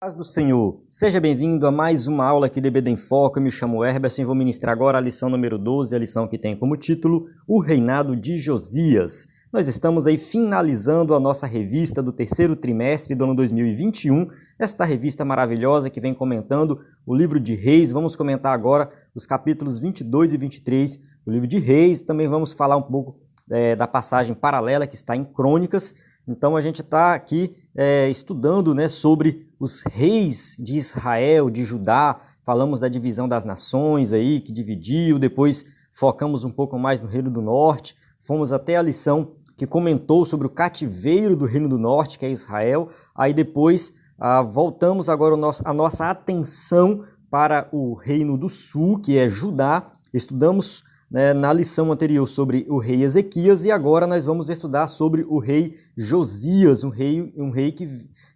Paz do Senhor, seja bem-vindo a mais uma aula aqui do EBD em Foco. Eu me chamo Herberson e vou ministrar agora a lição número 12, a lição que tem como título O Reinado de Josias. Nós estamos aí finalizando a nossa revista do terceiro trimestre do ano 2021, esta revista maravilhosa que vem comentando o livro de Reis. Vamos comentar agora os capítulos 22 e 23 do livro de Reis. Também vamos falar um pouco da passagem paralela que está em Crônicas. Então a gente está aqui estudando, né, sobre os reis de Israel, de Judá. Falamos da divisão das nações aí, que dividiu, depois focamos um pouco mais no Reino do Norte, fomos até a lição que comentou sobre o cativeiro do Reino do Norte, que é Israel. Aí depois voltamos agora a nossa atenção para o Reino do Sul, que é Judá. Estudamos na lição anterior sobre o rei Ezequias e agora nós vamos estudar sobre o rei Josias, um rei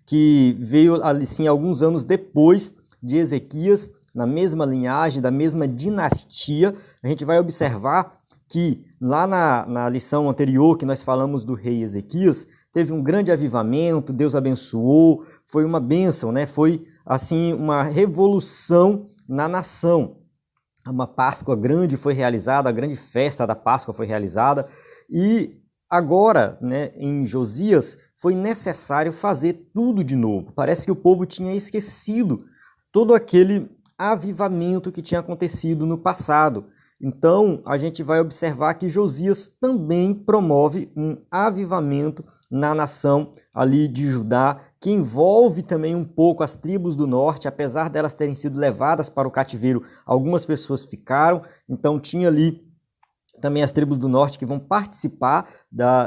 que veio assim alguns anos depois de Ezequias, na mesma linhagem, da mesma dinastia. A gente vai observar que lá na lição anterior que nós falamos do rei Ezequias, teve um grande avivamento, Deus abençoou, foi uma bênção, né? Foi assim uma revolução na nação. Uma Páscoa grande foi realizada, a grande festa da Páscoa foi realizada e agora, né, em Josias, foi necessário fazer tudo de novo. Parece que o povo tinha esquecido todo aquele avivamento que tinha acontecido no passado. Então, a gente vai observar que Josias também promove um avivamento na nação ali de Judá, que envolve também um pouco as tribos do norte. Apesar delas terem sido levadas para o cativeiro, algumas pessoas ficaram. Então, tinha ali também as tribos do norte que vão participar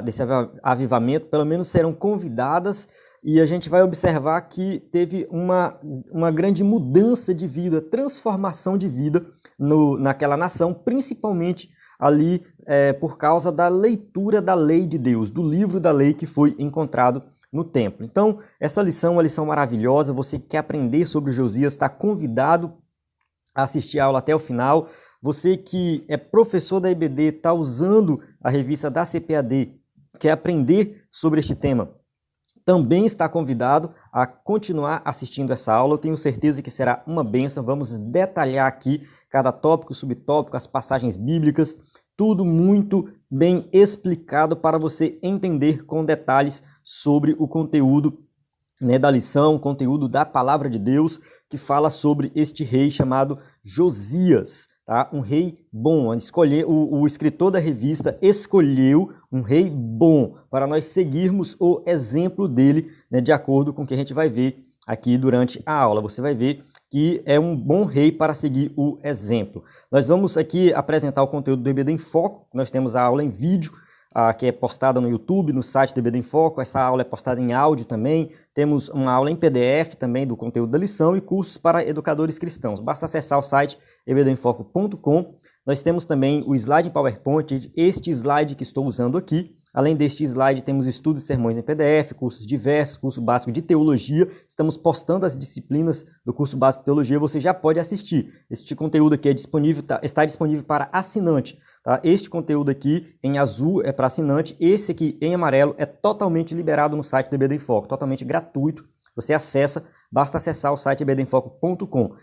desse avivamento, pelo menos serão convidadas. E a gente vai observar que teve uma grande mudança de vida, transformação de vida naquela nação, principalmente ali por causa da leitura da lei de Deus, do livro da lei que foi encontrado no templo. Então, essa lição é uma lição maravilhosa. Você que quer aprender sobre Josias está convidado a assistir a aula até o final. Você que é professor da EBD, está usando a revista da CPAD, quer aprender sobre este tema, também está convidado a continuar assistindo essa aula. Eu tenho certeza que será uma bênção. Vamos detalhar aqui cada tópico, subtópico, as passagens bíblicas, tudo muito bem explicado para você entender com detalhes sobre o conteúdo, né, da lição, conteúdo da palavra de Deus, que fala sobre este rei chamado Josias. Tá? Um rei bom. O escritor da revista escolheu um rei bom para nós seguirmos o exemplo dele, né, de acordo com o que a gente vai ver aqui durante a aula. Você vai ver que é um bom rei para seguir o exemplo. Nós vamos aqui apresentar o conteúdo do EBD em Foco. Nós temos a aula em vídeo, que é postada no YouTube, no site do EBD em Foco. Essa aula é postada em áudio também. Temos uma aula em PDF também do conteúdo da lição e cursos para educadores cristãos. Basta acessar o site ebdemfoco.com. Nós temos também o slide em PowerPoint, este slide que estou usando aqui. Além deste slide, temos estudos e sermões em PDF, cursos diversos, curso básico de teologia. Estamos postando as disciplinas do curso básico de teologia, você já pode assistir. Este conteúdo aqui está disponível para assinante. Tá? Este conteúdo aqui em azul é para assinante, esse aqui em amarelo é totalmente liberado no site do EBD em Foco, totalmente gratuito. Você acessa, basta acessar o site ebdemfoco.com.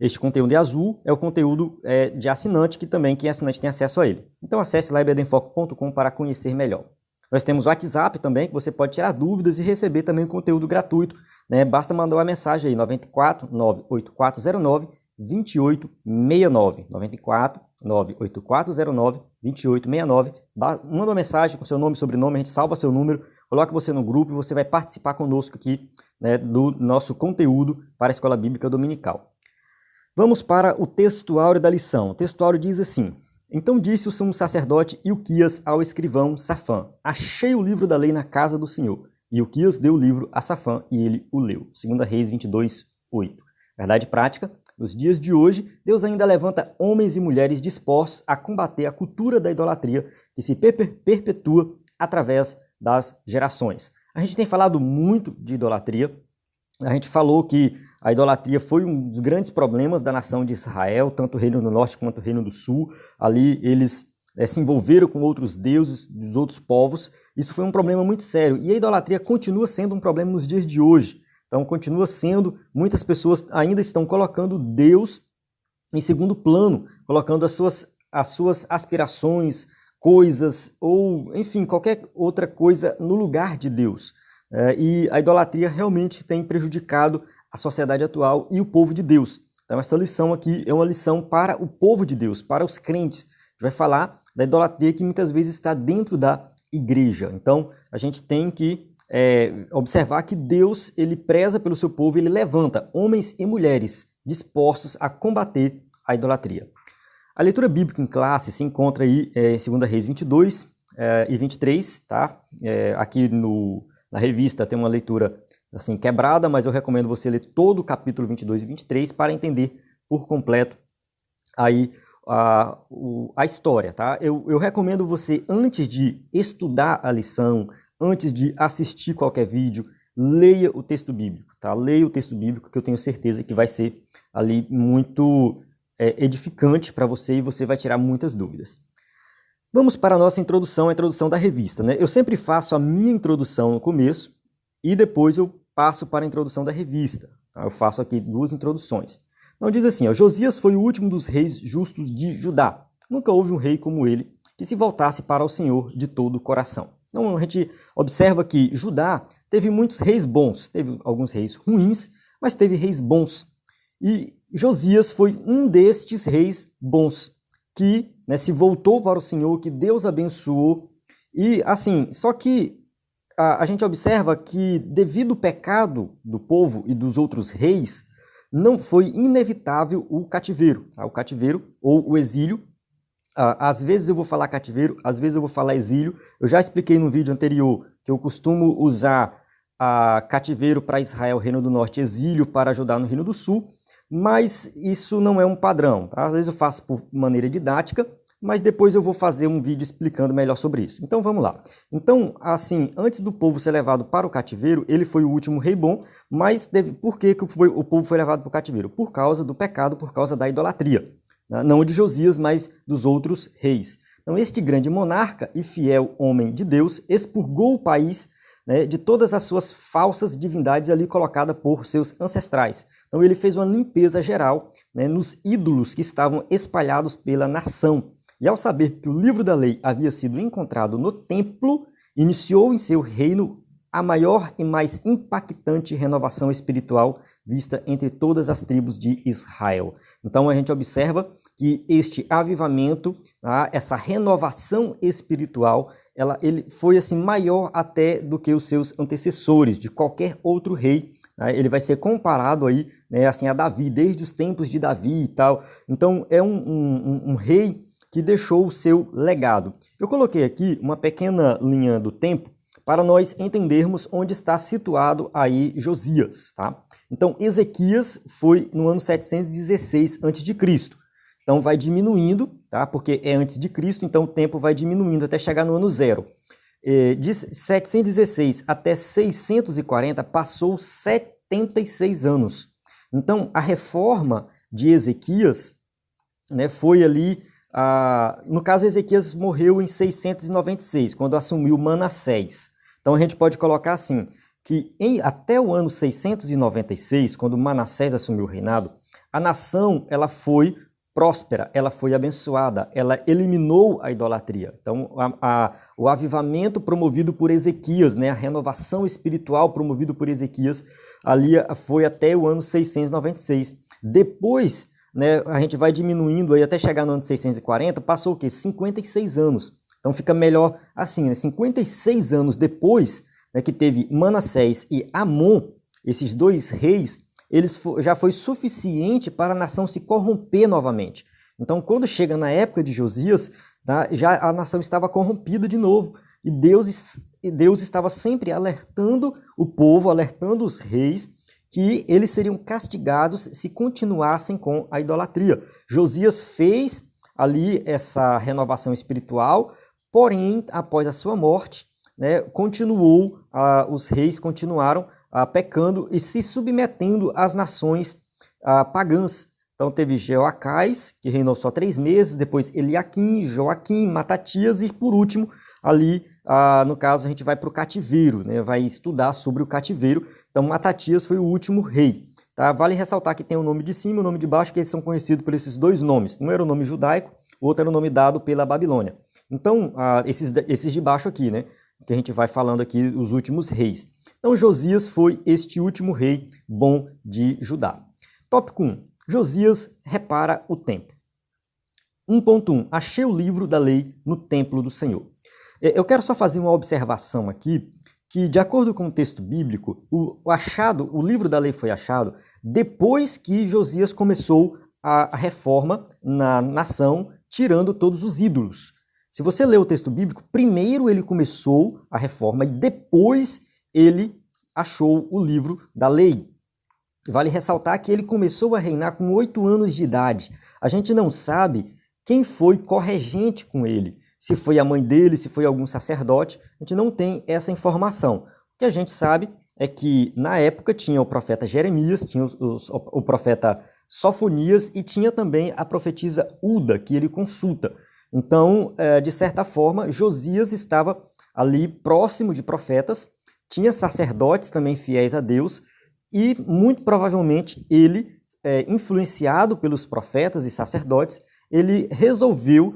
Este conteúdo em azul é o conteúdo de assinante, que também quem é assinante tem acesso a ele. Então acesse lá ebdemfoco.com para conhecer melhor. Nós temos o WhatsApp também, que você pode tirar dúvidas e receber também conteúdo gratuito, né? Basta mandar uma mensagem aí, 94 98409 2869. 94 98409 2869. Manda uma mensagem com seu nome e sobrenome, a gente salva seu número, coloca você no grupo e você vai participar conosco aqui, né, do nosso conteúdo para a Escola Bíblica Dominical. Vamos para o textuário da lição. O textuário diz assim: Então disse o sumo sacerdote Ilquias ao escrivão Safã: Achei o livro da lei na casa do Senhor. E Ilquias deu o livro a Safã e ele o leu. 2 Reis 22, 8. Verdade prática: nos dias de hoje, Deus ainda levanta homens e mulheres dispostos a combater a cultura da idolatria que se perpetua através das gerações. A gente tem falado muito de idolatria. A gente falou que a idolatria foi um dos grandes problemas da nação de Israel, tanto o Reino do Norte quanto o Reino do Sul. Ali eles se envolveram com outros deuses dos outros povos. Isso foi um problema muito sério. E a idolatria continua sendo um problema nos dias de hoje. Então continua sendo, muitas pessoas ainda estão colocando Deus em segundo plano, colocando as suas aspirações, coisas ou, enfim, qualquer outra coisa no lugar de Deus. E a idolatria realmente tem prejudicado a sociedade atual e o povo de Deus. Então essa lição aqui é uma lição para o povo de Deus, para os crentes. A gente vai falar da idolatria que muitas vezes está dentro da igreja. Então a gente tem que observar que Deus, ele preza pelo seu povo, ele levanta homens e mulheres dispostos a combater a idolatria. A leitura bíblica em classe se encontra aí em 2 Reis 22 e 23, tá? Aqui na revista tem uma leitura assim quebrada, mas eu recomendo você ler todo o capítulo 22 e 23 para entender por completo aí a história, tá? Eu recomendo você, antes de estudar a lição, antes de assistir qualquer vídeo, leia o texto bíblico, tá? Leia o texto bíblico, que eu tenho certeza que vai ser ali muito edificante para você e você vai tirar muitas dúvidas. Vamos para a nossa introdução, a introdução da revista, né? Eu sempre faço a minha introdução no começo e depois eu passo para a introdução da revista. Tá? Eu faço aqui 2 introduções. Então diz assim, ó, Josias foi o último dos reis justos de Judá. Nunca houve um rei como ele que se voltasse para o Senhor de todo o coração. Então a gente observa que Judá teve muitos reis bons, teve alguns reis ruins, mas teve reis bons. E Josias foi um destes reis bons, que se voltou para o Senhor, que Deus abençoou. E assim, só que a gente observa que devido ao pecado do povo e dos outros reis, não foi inevitável o cativeiro, tá? O cativeiro ou o exílio. Às vezes eu vou falar cativeiro, às vezes eu vou falar exílio. Eu já expliquei no vídeo anterior que eu costumo usar cativeiro para Israel, Reino do Norte, exílio para Judá no Reino do Sul, mas isso não é um padrão, tá? Às vezes eu faço por maneira didática, mas depois eu vou fazer um vídeo explicando melhor sobre isso. Então vamos lá. Então, assim, antes do povo ser levado para o cativeiro, ele foi o último rei bom, mas por que o povo foi levado para o cativeiro? Por causa do pecado, por causa da idolatria. Não de Josias, mas dos outros reis. Então, este grande monarca e fiel homem de Deus expurgou o país, né, de todas as suas falsas divindades ali colocadas por seus ancestrais. Então, ele fez uma limpeza geral, né, nos ídolos que estavam espalhados pela nação. E ao saber que o livro da lei havia sido encontrado no templo, iniciou em seu reino a maior e mais impactante renovação espiritual vista entre todas as tribos de Israel. Então a gente observa que este avivamento, essa renovação espiritual, ele foi assim maior até do que os seus antecessores, de qualquer outro rei. Ele vai ser comparado aí, né, assim, a Davi, desde os tempos de Davi e tal. Então é um rei que deixou o seu legado. Eu coloquei aqui uma pequena linha do tempo para nós entendermos onde está situado aí Josias, tá? Então, Ezequias foi no ano 716 a.C. Então, vai diminuindo, tá? Porque é antes de Cristo, então o tempo vai diminuindo até chegar no ano 0. De 716 até 640 passou 76 anos. Então, a reforma de Ezequias, né, foi ali... no caso, Ezequias morreu em 696, quando assumiu Manassés. Então a gente pode colocar assim, que até o ano 696, quando Manassés assumiu o reinado, a nação ela foi próspera, ela foi abençoada, ela eliminou a idolatria. Então o avivamento promovido por Ezequias, né, a renovação espiritual promovido por Ezequias, ali foi até o ano 696. Depois, né, a gente vai diminuindo aí até chegar no ano 640, passou o quê? 56 anos. Então fica melhor assim, né? 56 anos depois, né, que teve Manassés e Amon, esses dois reis, já foi suficiente para a nação se corromper novamente. Então quando chega na época de Josias, tá, já a nação estava corrompida de novo. E Deus estava sempre alertando o povo, alertando os reis, que eles seriam castigados se continuassem com a idolatria. Josias fez ali essa renovação espiritual, porém, após a sua morte, né, os reis continuaram pecando e se submetendo às nações pagãs. Então teve Jeoacás, que reinou só 3 meses, depois Eliaquim, Joaquim, Matatias e, por último, ali no caso, a gente vai para o cativeiro, né? Vai estudar sobre o cativeiro. Então, Matatias foi o último rei. Tá? Vale ressaltar que tem o nome de cima e o nome de baixo, que eles são conhecidos por esses dois nomes. Um era o nome judaico, o outro era o nome dado pela Babilônia. Então, esses de baixo aqui, né? Que a gente vai falando aqui, os últimos reis. Então, Josias foi este último rei bom de Judá. Tópico 1. Josias repara o templo. 1.1. Achei o livro da lei no templo do Senhor. Eu quero só fazer uma observação aqui, que de acordo com o texto bíblico, o livro da lei foi achado depois que Josias começou a reforma na nação, tirando todos os ídolos. Se você ler o texto bíblico, primeiro ele começou a reforma e depois ele achou o livro da lei. Vale ressaltar que ele começou a reinar com 8 anos de idade. A gente não sabe quem foi corregente com ele. Se foi a mãe dele, se foi algum sacerdote, a gente não tem essa informação. O que a gente sabe é que na época tinha o profeta Jeremias, tinha o profeta Sofonias e tinha também a profetisa Uda, que ele consulta. Então, de certa forma, Josias estava ali próximo de profetas, tinha sacerdotes também fiéis a Deus e muito provavelmente ele, influenciado pelos profetas e sacerdotes, ele resolveu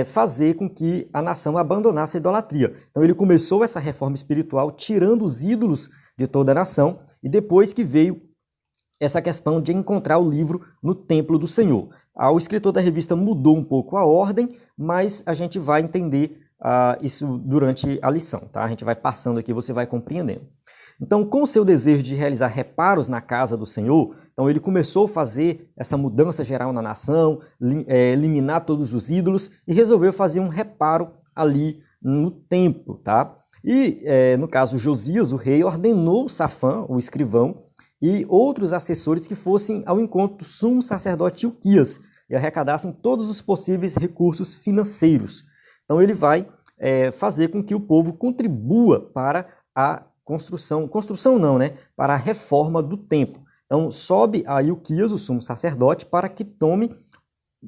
fazer com que a nação abandonasse a idolatria. Então ele começou essa reforma espiritual tirando os ídolos de toda a nação e depois que veio essa questão de encontrar o livro no templo do Senhor. O escritor da revista mudou um pouco a ordem, mas a gente vai entender isso durante a lição, tá? A gente vai passando aqui, você vai compreendendo. Então, com o seu desejo de realizar reparos na casa do Senhor, então ele começou a fazer essa mudança geral na nação, eliminar todos os ídolos e resolveu fazer um reparo ali no templo, tá? E, no caso, Josias, o rei, ordenou Safã, o escrivão, e outros assessores que fossem ao encontro do sumo sacerdote Ilquias e arrecadassem todos os possíveis recursos financeiros. Então ele vai fazer com que o povo contribua para a construção não, né? Para a reforma do templo. Então sobe a Ilquias, o sumo sacerdote, para que tome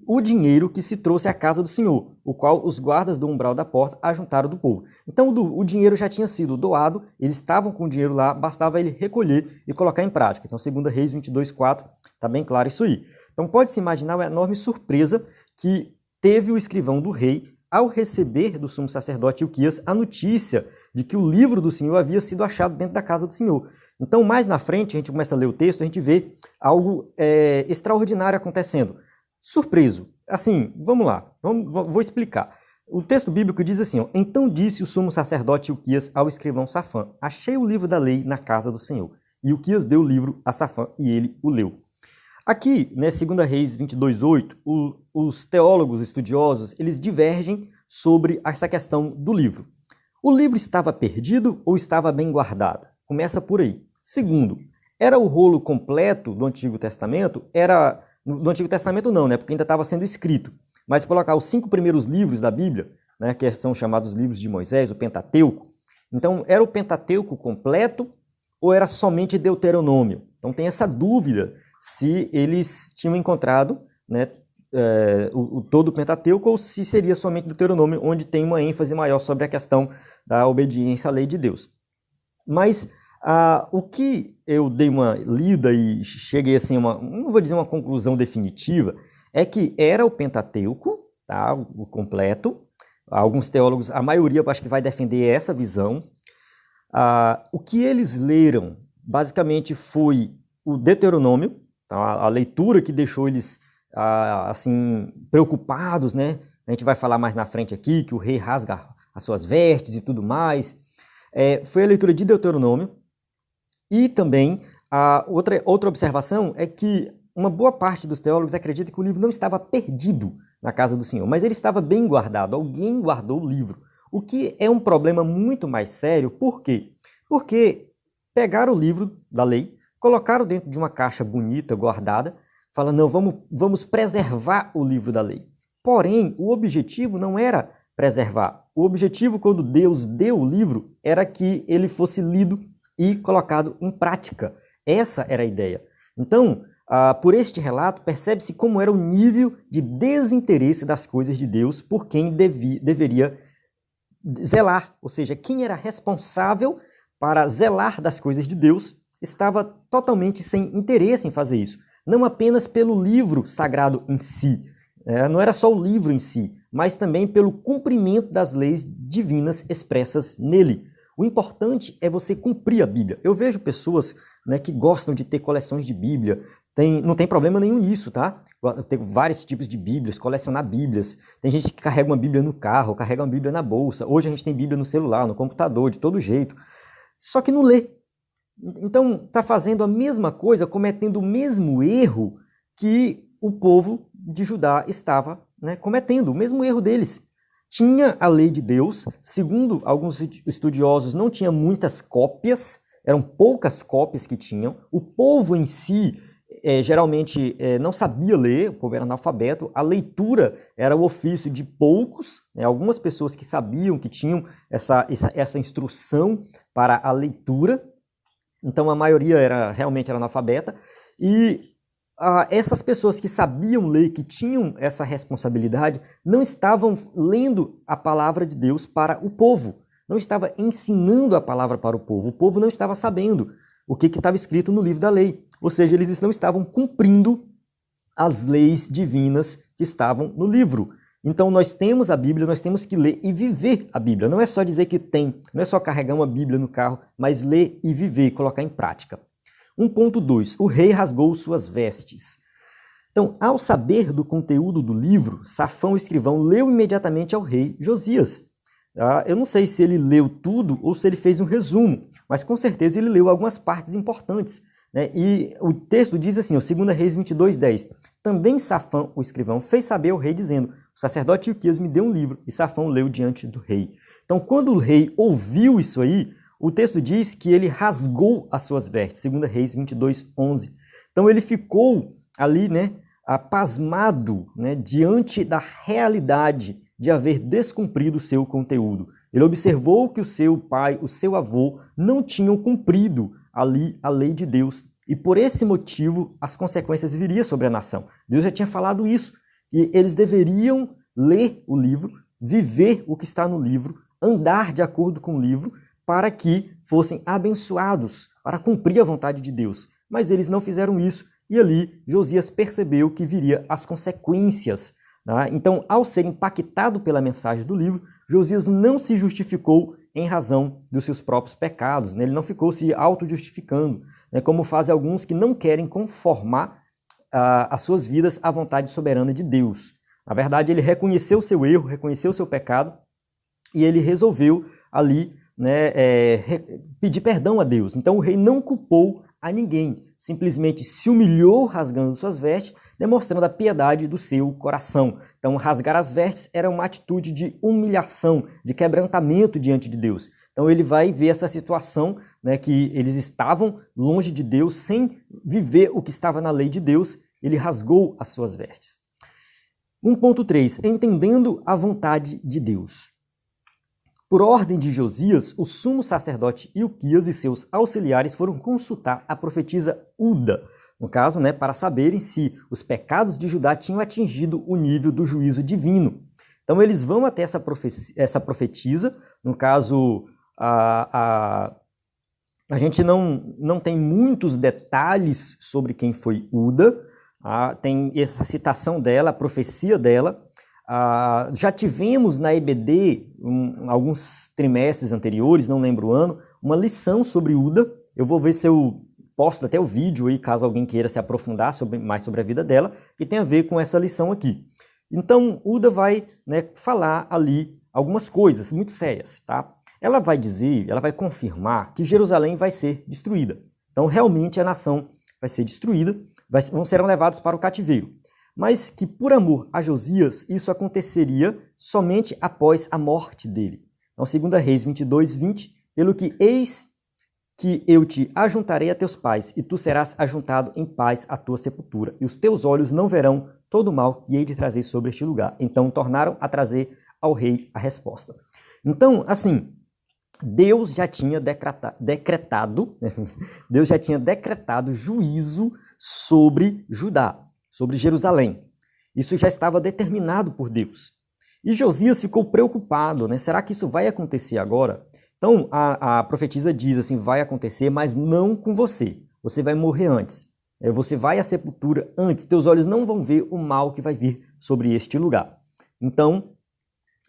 o dinheiro que se trouxe à casa do Senhor, o qual os guardas do umbral da porta ajuntaram do povo. Então o dinheiro já tinha sido doado, eles estavam com o dinheiro lá, bastava ele recolher e colocar em prática. Então 2 Reis 22:4, está bem claro isso aí. Então pode-se imaginar a enorme surpresa que teve o escrivão do rei ao receber do sumo sacerdote Ilquias a notícia de que o livro do Senhor havia sido achado dentro da casa do Senhor. Então, mais na frente, a gente começa a ler o texto, a gente vê algo extraordinário acontecendo. Surpreso. Assim, vamos lá, vou explicar. O texto bíblico diz assim, ó, então disse o sumo sacerdote Ilquias ao escrivão Safã, achei o livro da lei na casa do Senhor. E Ilquias deu o livro a Safã e ele o leu. Aqui, né, 2 Reis 22:8, os teólogos estudiosos, eles divergem sobre essa questão do livro. O livro estava perdido ou estava bem guardado? Começa por aí. Segundo, era o rolo completo do Antigo Testamento? Do Antigo Testamento não, né, porque ainda estava sendo escrito. Mas colocar os 5 primeiros livros da Bíblia, né, que são chamados livros de Moisés, o Pentateuco. Então, era o Pentateuco completo ou era somente Deuteronômio? Então tem essa dúvida se eles tinham encontrado, né, todo o Pentateuco ou se seria somente Deuteronômio, onde tem uma ênfase maior sobre a questão da obediência à lei de Deus. Mas o que eu dei uma lida e cheguei assim, não vou dizer uma conclusão definitiva, é que era o Pentateuco, tá, o completo. Alguns teólogos, a maioria acho que vai defender essa visão. O que eles leram basicamente foi o Deuteronômio, tá? A leitura que deixou eles assim preocupados, né? A gente vai falar mais na frente aqui que o rei rasga as suas vestes e tudo mais. Foi a leitura de Deuteronômio. E também outra observação é que uma boa parte dos teólogos acredita que o livro não estava perdido na casa do Senhor, mas ele estava bem guardado. Alguém guardou o livro, o que é um problema muito mais sério. Por quê? Porque pegaram o livro da lei, colocaram dentro de uma caixa bonita, guardada, fala, não, vamos preservar o livro da lei. Porém, o objetivo não era preservar. O objetivo, quando Deus deu o livro, era que ele fosse lido e colocado em prática. Essa era a ideia. Então, por este relato, percebe-se como era o nível de desinteresse das coisas de Deus por quem deveria zelar, ou seja, quem era responsável para zelar das coisas de Deus estava totalmente sem interesse em fazer isso. Não apenas pelo livro sagrado em si, não era só o livro em si, mas também pelo cumprimento das leis divinas expressas nele. O importante é você cumprir a Bíblia. Eu vejo pessoas, né, que gostam de ter coleções de Bíblia, não tem problema nenhum nisso, tá? Eu tenho vários tipos de Bíblias, colecionar Bíblias. Tem gente que carrega uma Bíblia no carro, carrega uma Bíblia na bolsa. Hoje a gente tem Bíblia no celular, no computador, de todo jeito. Só que não lê. Então está fazendo a mesma coisa, cometendo o mesmo erro que o povo de Judá estava, né, cometendo, o mesmo erro deles. Tinha a lei de Deus, segundo alguns estudiosos, não tinha muitas cópias, eram poucas cópias que tinham. O povo em si, geralmente, não sabia ler, o povo era analfabeto. A leitura era o ofício de poucos, né, algumas pessoas que sabiam, que tinham essa instrução para a leitura. Então a maioria realmente era analfabeta. E essas pessoas que sabiam ler, que tinham essa responsabilidade, não estavam lendo a palavra de Deus para o povo, não estava ensinando a palavra para o povo não estava sabendo o que estava escrito no livro da lei, ou seja, eles não estavam cumprindo as leis divinas que estavam no livro. Então nós temos a Bíblia, nós temos que ler e viver a Bíblia, não é só dizer que tem, não é só carregar uma Bíblia no carro, mas ler e viver, colocar em prática. 1.2. O rei rasgou suas vestes. Então, ao saber do conteúdo do livro, Safão, o escrivão, leu imediatamente ao rei Josias. Eu não sei se ele leu tudo ou se ele fez um resumo, mas com certeza ele leu algumas partes importantes, né? E o texto diz assim, 2 Reis 22:10. Também Safão, o escrivão, fez saber ao rei, dizendo: o sacerdote Ilquias me deu um livro, e Safão leu diante do rei. Então, quando o rei ouviu isso aí, o texto diz que ele rasgou as suas vestes, 2 Reis 22:11. Então ele ficou ali, né, pasmado, né, diante da realidade de haver descumprido o seu conteúdo. Ele observou que o seu pai, o seu avô, não tinham cumprido ali a lei de Deus. E por esse motivo as consequências viriam sobre a nação. Deus já tinha falado isso, que eles deveriam ler o livro, viver o que está no livro, andar de acordo com o livro, para que fossem abençoados, para cumprir a vontade de Deus. Mas eles não fizeram isso, e ali Josias percebeu que viria as consequências. Tá? Então, ao ser impactado pela mensagem do livro, Josias não se justificou em razão dos seus próprios pecados, né? Ele não ficou se auto-justificando, né? Como fazem alguns que não querem conformar as suas vidas à vontade soberana de Deus. Na verdade, ele reconheceu o seu erro, reconheceu o seu pecado, e ele resolveu ali, né, pedir perdão a Deus. Então o rei não culpou a ninguém, simplesmente se humilhou rasgando suas vestes, demonstrando a piedade do seu coração. Então rasgar as vestes era uma atitude de humilhação, de quebrantamento diante de Deus. Então ele vai ver essa situação, né, que eles estavam longe de Deus, sem viver o que estava na lei de Deus, ele rasgou as suas vestes. 1.3. Entendendo a vontade de Deus. Por ordem de Josias, o sumo sacerdote Ilquias e seus auxiliares foram consultar a profetisa Uda, no caso, né, para saberem se os pecados de Judá tinham atingido o nível do juízo divino. Então eles vão até essa profetisa, no caso, a gente não tem muitos detalhes sobre quem foi Uda, tem essa citação dela, a profecia dela. Já tivemos na EBD, alguns trimestres anteriores, não lembro o ano, uma lição sobre Uda. Eu vou ver se eu posto até o vídeo aí, caso alguém queira se aprofundar mais sobre a vida dela, que tem a ver com essa lição aqui. Então, Uda vai, né, falar ali algumas coisas muito sérias, tá? Ela vai dizer, ela vai confirmar que Jerusalém vai ser destruída. Então, realmente, a nação vai ser destruída, serão levados para o cativeiro. Mas que por amor a Josias, isso aconteceria somente após a morte dele. Então, 2 Reis 22:20, pelo que eis que eu te ajuntarei a teus pais, e tu serás ajuntado em paz à tua sepultura, e os teus olhos não verão todo o mal que hei de trazer sobre este lugar. Então tornaram a trazer ao rei a resposta. Então, assim, Deus já tinha decretado juízo sobre Judá, sobre Jerusalém. Isso já estava determinado por Deus. E Josias ficou preocupado, né? Será que isso vai acontecer agora? Então a profetisa diz assim, vai acontecer, mas não com você. Você vai morrer antes. Você vai à sepultura antes. Teus olhos não vão ver o mal que vai vir sobre este lugar. Então,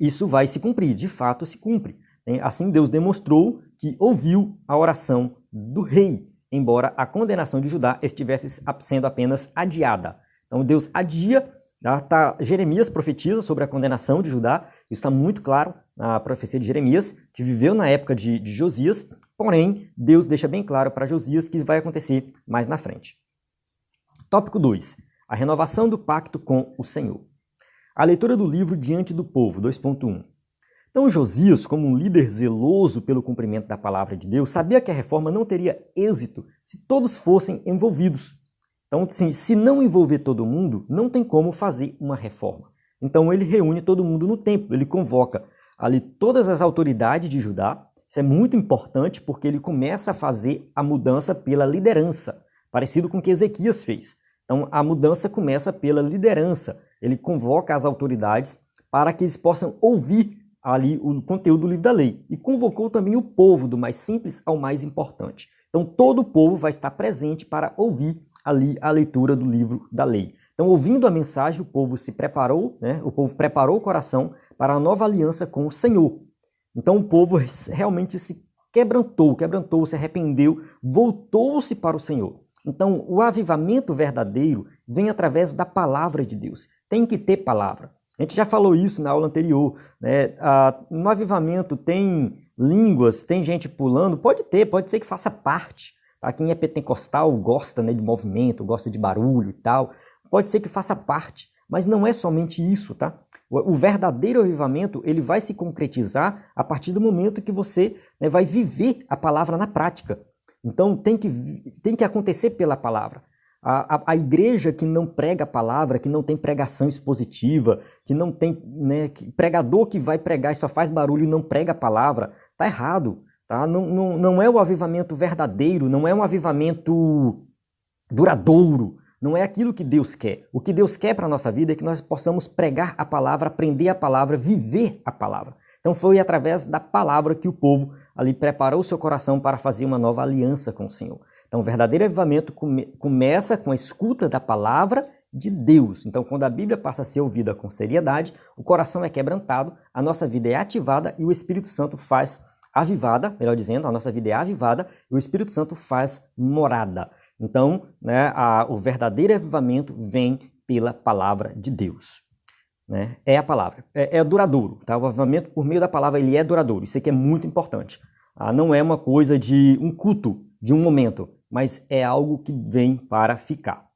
isso vai se cumprir. De fato, se cumpre. Assim, Deus demonstrou que ouviu a oração do rei, embora a condenação de Judá estivesse sendo apenas adiada. Então, Deus adia. Jeremias profetiza sobre a condenação de Judá, isso está muito claro na profecia de Jeremias, que viveu na época de Josias, porém, Deus deixa bem claro para Josias que vai acontecer mais na frente. Tópico 2. A renovação do pacto com o Senhor. A leitura do livro diante do povo, 2.1. Então, Josias, como um líder zeloso pelo cumprimento da palavra de Deus, sabia que a reforma não teria êxito se todos fossem envolvidos. Então, assim, se não envolver todo mundo, não tem como fazer uma reforma. Então, ele reúne todo mundo no templo, ele convoca ali todas as autoridades de Judá. Isso é muito importante porque ele começa a fazer a mudança pela liderança, parecido com o que Ezequias fez. Então, a mudança começa pela liderança. Ele convoca as autoridades para que eles possam ouvir ali o conteúdo do livro da lei. E convocou também o povo, do mais simples ao mais importante. Então, todo o povo vai estar presente para ouvir ali a leitura do livro da lei. Então, ouvindo a mensagem, o povo se preparou, né? O povo preparou o coração para a nova aliança com o Senhor. Então, o povo realmente se quebrantou, se arrependeu, voltou-se para o Senhor. Então, o avivamento verdadeiro vem através da palavra de Deus. Tem que ter palavra. A gente já falou isso na aula anterior, né? No avivamento tem línguas, tem gente pulando, pode ser que faça parte. Tá? Quem é pentecostal gosta, né, de movimento, gosta de barulho e tal. Pode ser que faça parte, mas não é somente isso, tá? O verdadeiro avivamento, ele vai se concretizar a partir do momento que você, né, vai viver a palavra na prática. Então tem que acontecer pela palavra. A igreja que não prega a palavra, que não tem pregação expositiva, que não tem, né, pregador que vai pregar e só faz barulho e não prega a palavra, tá errado. Tá? Não é o avivamento verdadeiro, não é um avivamento duradouro, não é aquilo que Deus quer. O que Deus quer para a nossa vida é que nós possamos pregar a palavra, aprender a palavra, viver a palavra. Então foi através da palavra que o povo ali preparou o seu coração para fazer uma nova aliança com o Senhor. Então o verdadeiro avivamento começa com a escuta da palavra de Deus. Então quando a Bíblia passa a ser ouvida com seriedade, o coração é quebrantado, a nossa vida é ativada e o Espírito Santo faz avivada, melhor dizendo, a nossa vida é avivada e o Espírito Santo faz morada. Então, né, o verdadeiro avivamento vem pela palavra de Deus. Né? É a palavra, é duradouro. Tá? O avivamento por meio da palavra ele é duradouro, isso aqui é muito importante. Não é uma coisa de um culto, de um momento, mas é algo que vem para ficar.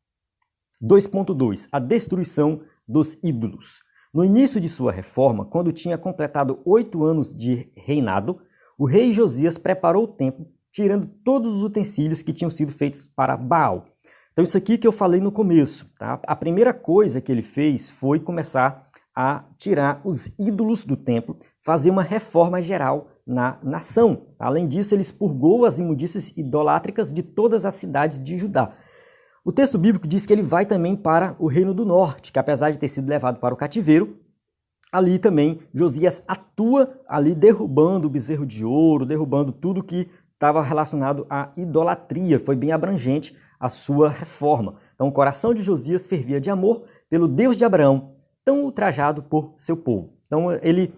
2.2. A destruição dos ídolos. No início de sua reforma, quando tinha completado 8 anos de reinado, o rei Josias preparou o templo, tirando todos os utensílios que tinham sido feitos para Baal. Então isso aqui que eu falei no começo. Tá? A primeira coisa que ele fez foi começar a tirar os ídolos do templo, fazer uma reforma geral na nação. Além disso, ele expurgou as imundícies idolátricas de todas as cidades de Judá. O texto bíblico diz que ele vai também para o Reino do Norte, que apesar de ter sido levado para o cativeiro, ali também Josias atua ali derrubando o bezerro de ouro, derrubando tudo que estava relacionado à idolatria. Foi bem abrangente a sua reforma. Então o coração de Josias fervia de amor pelo Deus de Abraão, tão ultrajado por seu povo. Então ele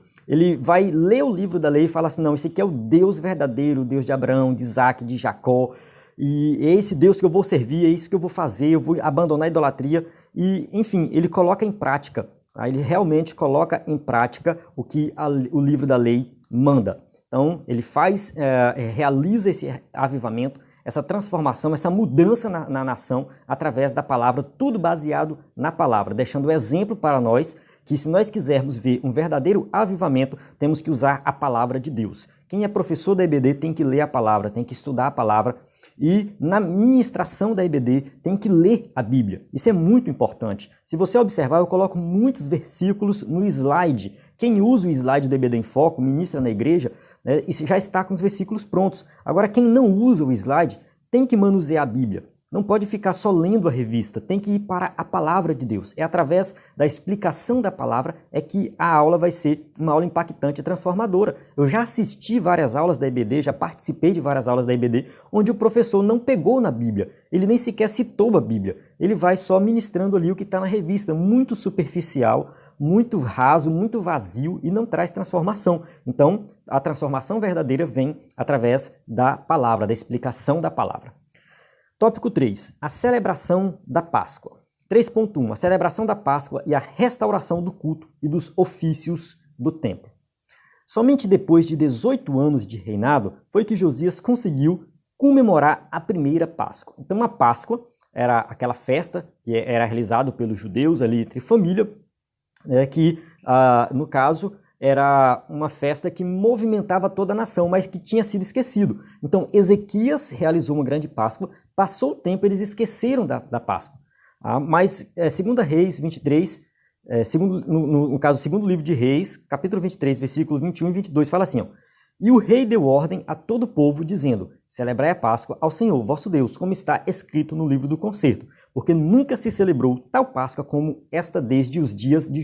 vai ler o livro da lei e fala assim, não, esse aqui é o Deus verdadeiro, o Deus de Abraão, de Isaac, de Jacó, e é esse Deus que eu vou servir, é isso que eu vou fazer, eu vou abandonar a idolatria, e enfim, ele coloca em prática. Ele realmente coloca em prática o que o livro da lei manda. Então, ele realiza esse avivamento, essa transformação, essa mudança na nação através da palavra, tudo baseado na palavra, deixando o exemplo para nós que se nós quisermos ver um verdadeiro avivamento, temos que usar a palavra de Deus. Quem é professor da EBD tem que ler a palavra, tem que estudar a palavra e na ministração da EBD tem que ler a Bíblia. Isso é muito importante. Se você observar, eu coloco muitos versículos no slide. Quem usa o slide do EBD em Foco, ministra na igreja, né, já está com os versículos prontos. Agora, quem não usa o slide tem que manusear a Bíblia. não pode ficar só lendo a revista, tem que ir para a palavra de Deus. É através da explicação da palavra é que a aula vai ser uma aula impactante e transformadora. Eu já assisti várias aulas da EBD, já participei de várias aulas da EBD, onde o professor não pegou na Bíblia, ele nem sequer citou a Bíblia, ele vai só ministrando ali o que está na revista, muito superficial, muito raso, muito vazio e não traz transformação. Então, a transformação verdadeira vem através da palavra, da explicação da palavra. Tópico 3. A celebração da Páscoa. 3.1. A celebração da Páscoa e a restauração do culto e dos ofícios do templo. Somente depois de 18 anos de reinado foi que Josias conseguiu comemorar a primeira Páscoa. Então, a Páscoa era aquela festa que era realizada pelos judeus ali entre família, que, no caso, era uma festa que movimentava toda a nação, mas que tinha sido esquecido. Então, Ezequias realizou uma grande Páscoa, passou o tempo, eles esqueceram da Páscoa. Mas, 2 Reis 23, no caso, segundo livro de Reis, capítulo 23, versículo 21 e 22, fala assim, ó, e o rei deu ordem a todo o povo, dizendo, celebrai a Páscoa ao Senhor, vosso Deus, como está escrito no livro do concerto, porque nunca se celebrou tal Páscoa como esta desde os dias de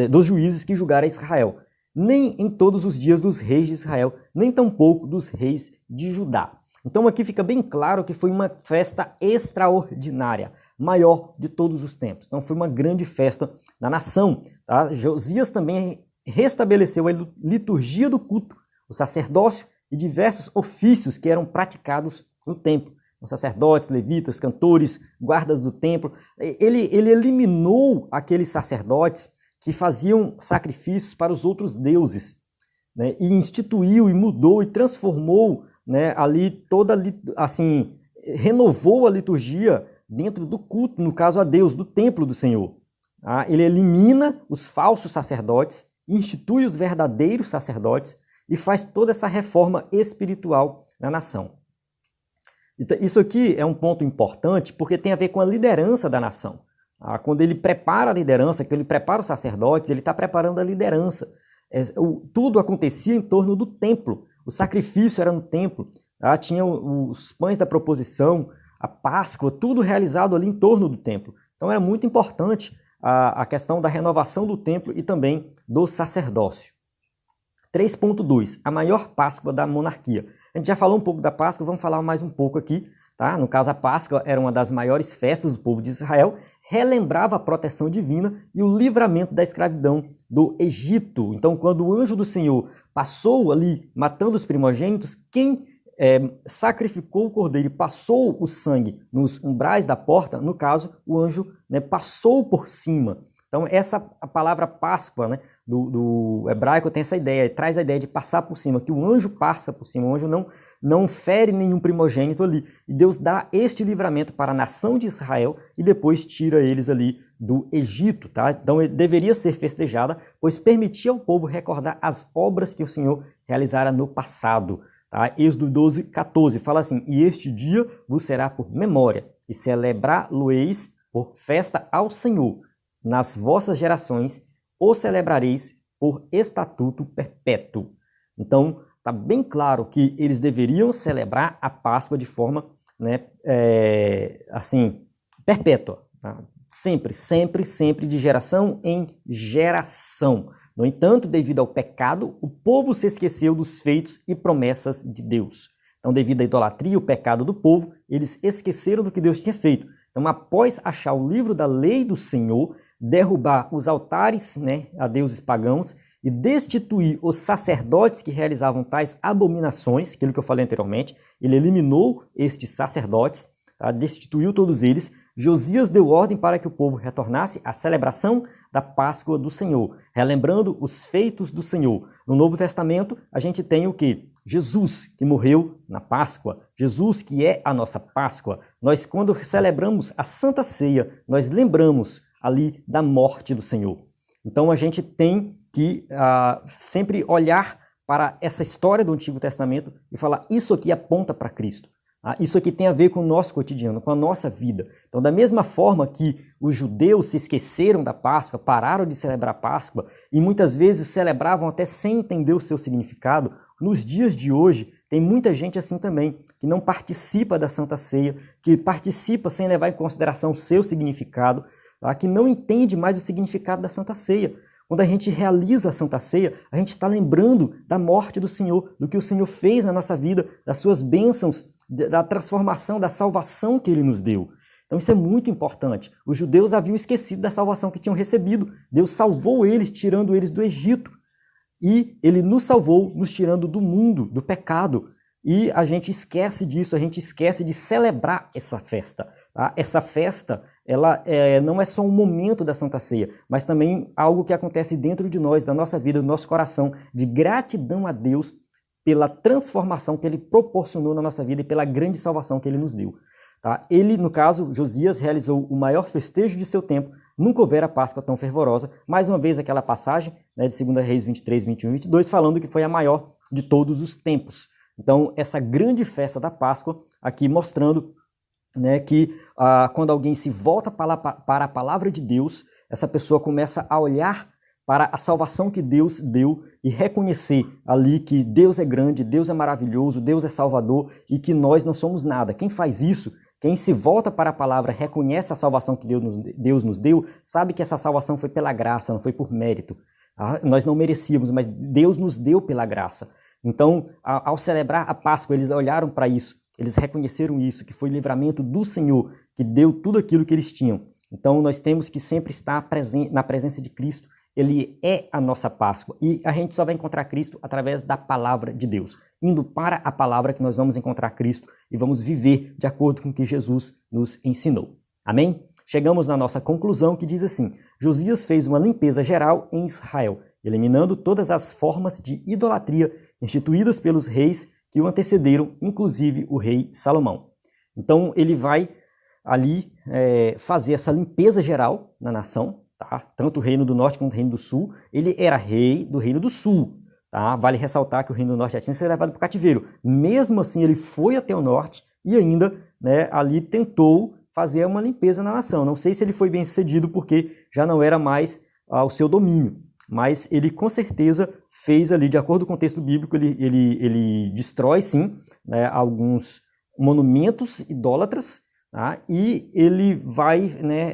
dos juízes que julgaram Israel, nem em todos os dias dos reis de Israel, nem tampouco dos reis de Judá. Então aqui fica bem claro que foi uma festa extraordinária, maior de todos os tempos. Então foi uma grande festa na nação. Tá? Josias também restabeleceu a liturgia do culto, o sacerdócio e diversos ofícios que eram praticados no templo. Os sacerdotes, levitas, cantores, guardas do templo. Ele eliminou aqueles sacerdotes que faziam sacrifícios para os outros deuses, né? E instituiu, e mudou, e transformou, né, ali toda, assim, renovou a liturgia dentro do culto, no caso a Deus, do templo do Senhor. Ele elimina os falsos sacerdotes, institui os verdadeiros sacerdotes e faz toda essa reforma espiritual na nação. Então, isso aqui é um ponto importante porque tem a ver com a liderança da nação. Quando ele prepara a liderança, quando ele prepara os sacerdotes, ele está preparando a liderança. Tudo acontecia em torno do templo. O sacrifício era no templo. Tinha os pães da proposição, a Páscoa, tudo realizado ali em torno do templo. Então era muito importante a questão da renovação do templo e também do sacerdócio. 3.2. A maior Páscoa da monarquia. A gente já falou um pouco da Páscoa, vamos falar mais um pouco aqui. Tá? No caso, a Páscoa era uma das maiores festas do povo de Israel, relembrava a proteção divina e o livramento da escravidão do Egito. Então, quando o anjo do Senhor passou ali, matando os primogênitos, quem sacrificou o cordeiro e passou o sangue nos umbrais da porta, no caso, o anjo, né, passou por cima. Então, a palavra Páscoa, né, do hebraico tem essa ideia, traz a ideia de passar por cima, que o anjo passa por cima, o anjo não fere nenhum primogênito ali. E Deus dá este livramento para a nação de Israel e depois tira eles ali do Egito. Tá? Então, ele deveria ser festejada, pois permitia ao povo recordar as obras que o Senhor realizara no passado. Tá? Êxodo 12, 14 fala assim, e este dia vos será por memória, e celebrar-lo-eis por festa ao Senhor. Nas vossas gerações o celebrareis por estatuto perpétuo. Então, está bem claro que eles deveriam celebrar a Páscoa de forma, né, assim, perpétua. Tá? Sempre, sempre, sempre, de geração em geração. No entanto, devido ao pecado, o povo se esqueceu dos feitos e promessas de Deus. Então, devido à idolatria e o pecado do povo, eles esqueceram do que Deus tinha feito. Então, após achar o livro da lei do Senhor, derrubar os altares, né, a deuses pagãos e destituir os sacerdotes que realizavam tais abominações, aquilo que eu falei anteriormente, ele eliminou estes sacerdotes, tá, destituiu todos eles. Josias deu ordem para que o povo retornasse à celebração da Páscoa do Senhor, relembrando os feitos do Senhor. No Novo Testamento, a gente tem o quê? Jesus, que morreu na Páscoa, Jesus que é a nossa Páscoa. Nós, quando celebramos a Santa Ceia, nós lembramos ali da morte do Senhor. Então a gente tem que sempre olhar para essa história do Antigo Testamento e falar, isso aqui aponta para Cristo. Isso aqui tem a ver com o nosso cotidiano, com a nossa vida. Então, da mesma forma que os judeus se esqueceram da Páscoa, pararam de celebrar a Páscoa e muitas vezes celebravam até sem entender o seu significado, nos dias de hoje Tem muita gente assim também, que não participa da Santa Ceia, que participa sem levar em consideração o seu significado, tá? Que não entende mais o significado da Santa Ceia. Quando a gente realiza a Santa Ceia, a gente está lembrando da morte do Senhor, do que o Senhor fez na nossa vida, das suas bênçãos, da transformação, da salvação que Ele nos deu. Então isso é muito importante. Os judeus haviam esquecido da salvação que tinham recebido. Deus salvou eles, tirando eles do Egito. E Ele nos salvou, nos tirando do mundo, do pecado. E a gente esquece disso, a gente esquece de celebrar essa festa. Tá? Essa festa, ela não é só um momento da Santa Ceia, mas também algo que acontece dentro de nós, da nossa vida, do nosso coração, de gratidão a Deus pela transformação que Ele proporcionou na nossa vida e pela grande salvação que Ele nos deu. Tá? Ele, no caso, Josias, realizou o maior festejo de seu tempo, nunca houvera Páscoa tão fervorosa. Mais uma vez aquela passagem, né, de 2 Reis 23, 21 e 22, falando que foi a maior de todos os tempos. Então, essa grande festa da Páscoa, aqui mostrando, né, que quando alguém se volta para a palavra de Deus, essa pessoa começa a olhar para a salvação que Deus deu e reconhecer ali que Deus é grande, Deus é maravilhoso, Deus é salvador e que nós não somos nada. Quem faz isso, quem se volta para a palavra, reconhece a salvação que Deus nos deu, sabe que essa salvação foi pela graça, não foi por mérito. Nós não merecíamos, mas Deus nos deu pela graça. Então, ao celebrar a Páscoa, eles olharam para isso, eles reconheceram isso, que foi livramento do Senhor, que deu tudo aquilo que eles tinham. Então, nós temos que sempre estar na presença de Cristo. Ele é a nossa Páscoa e a gente só vai encontrar Cristo através da palavra de Deus. Indo para a palavra que nós vamos encontrar Cristo e vamos viver de acordo com o que Jesus nos ensinou. Amém? Chegamos na nossa conclusão que diz assim: Josias fez uma limpeza geral em Israel, eliminando todas as formas de idolatria instituídas pelos reis que o antecederam, inclusive o rei Salomão. Então ele vai ali fazer essa limpeza geral na nação. Tá? Tanto o reino do norte quanto o reino do sul, ele era rei do reino do sul. Tá? Vale ressaltar que o reino do norte já tinha sido levado para o cativeiro. Mesmo assim, ele foi até o norte e ainda, né, ali tentou fazer uma limpeza na nação. Não sei se ele foi bem sucedido porque já não era mais o seu domínio. Mas ele com certeza fez ali, de acordo com o texto bíblico, ele destrói sim, né, alguns monumentos idólatras, tá? E ele vai, né,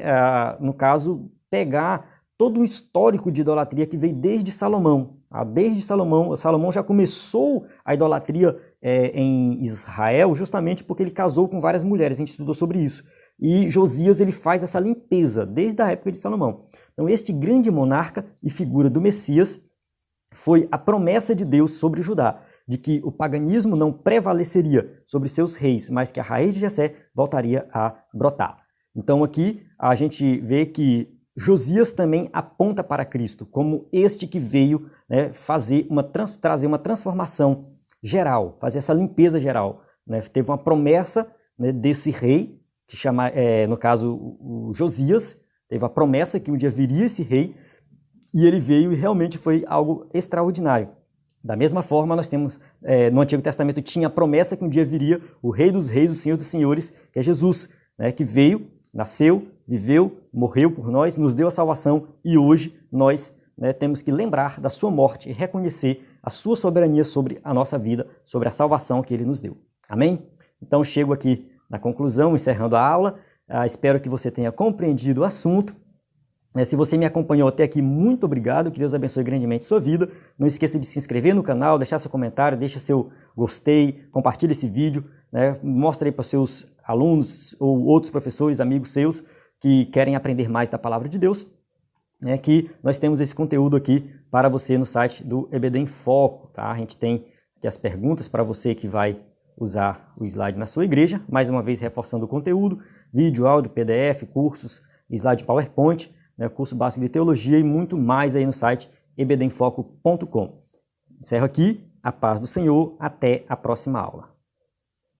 no caso, pegar todo um histórico de idolatria que veio desde Salomão. Desde Salomão já começou a idolatria em Israel justamente porque ele casou com várias mulheres, a gente estudou sobre isso. E Josias ele faz essa limpeza desde a época de Salomão. Então este grande monarca e figura do Messias foi a promessa de Deus sobre Judá, de que o paganismo não prevaleceria sobre seus reis, mas que a raiz de Jessé voltaria a brotar. Então aqui a gente vê que Josias também aponta para Cristo, como este que veio, né, trazer uma transformação geral, fazer essa limpeza geral. Né? Teve uma promessa, né, desse rei, que chama, no caso, o Josias, teve a promessa que um dia viria esse rei, e ele veio e realmente foi algo extraordinário. Da mesma forma, nós temos, no Antigo Testamento, tinha a promessa que um dia viria o Rei dos Reis, o Senhor dos Senhores, que é Jesus, né, que veio, nasceu, viveu, morreu por nós, nos deu a salvação e hoje nós, né, temos que lembrar da sua morte e reconhecer a sua soberania sobre a nossa vida, sobre a salvação que Ele nos deu. Amém? Então chego aqui na conclusão, encerrando a aula. Espero que você tenha compreendido o assunto. Se você me acompanhou até aqui, muito obrigado, que Deus abençoe grandemente sua vida. Não esqueça de se inscrever no canal, deixar seu comentário, deixa seu gostei, compartilhe esse vídeo, né? Mostre aí para os seus alunos ou outros professores, amigos seus, que querem aprender mais da Palavra de Deus, né? Que nós temos esse conteúdo aqui para você no site do EBD em Foco. Tá? A gente tem aqui as perguntas para você que vai usar o slide na sua igreja, mais uma vez reforçando o conteúdo, vídeo, áudio, PDF, cursos, slide PowerPoint, né, curso básico de teologia e muito mais aí no site ebdemfoco.com. Encerro aqui, a paz do Senhor, até a próxima aula.